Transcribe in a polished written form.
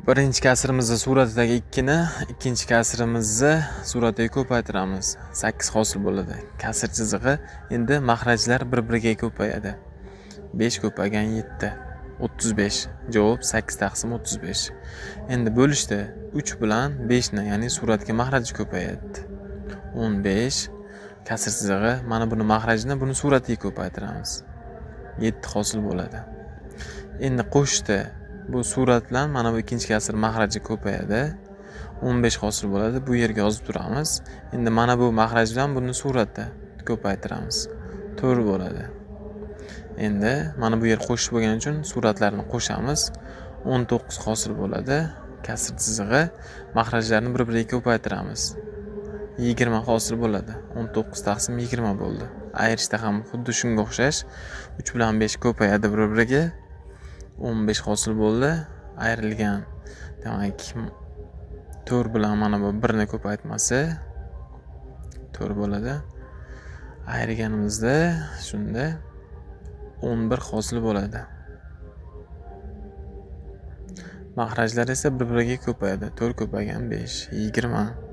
Birinchi kasrimizni suratidagi 2 ni, ikkinchi kasrimizni suratiga ko'paytiramiz. 8 hosil bo'ladi. Kasr chizig'i endi mahrajlar bir-biriga ko'payadi. 5 ko'paygan 7. 35. Javob 8 taqsim 35. Endi bo'lishda 3 bilan 5 ni, ya'ni suratga mahraj ko'payadi. 15. Kasr chizig'i, mana buni mahrajni, buni suratiga ko'paytiramiz. 7 hosil bo'ladi. Endi qo'shdi. Bu surat bilan mana bu ikkinchi kasr mahraji ko'payadi. 15 hosil bo'ladi. Bu yerga yozib turamiz. Endi mana bu mahraj bilan buni suratda ko'paytiramiz. 4 bo'ladi. Endi mana bu yer qo'shib bo'lgani uchun suratlarni qo'shamiz. 19 hosil bo'ladi. Kasr chizig'i, mahrajlarni bir-biriga ko'paytiramiz. 20 hosil bo'ladi. 19 taqsim 20 bo'ldi. Ayirishda ham xuddi shunga o'xshash. 3 bilan 5 ko'payadi bir-biriga. 15 hosil bo'ldi. Ayrilgan, demak 4 bilan mana bu 1 ni ko'paytmasi 4 bo'ladi. Ayirganimizda shunda 11 hosil bo'ladi. Mahrajlar esa bir-biriga ko'payadi. 4 ko'paygan 5, 20.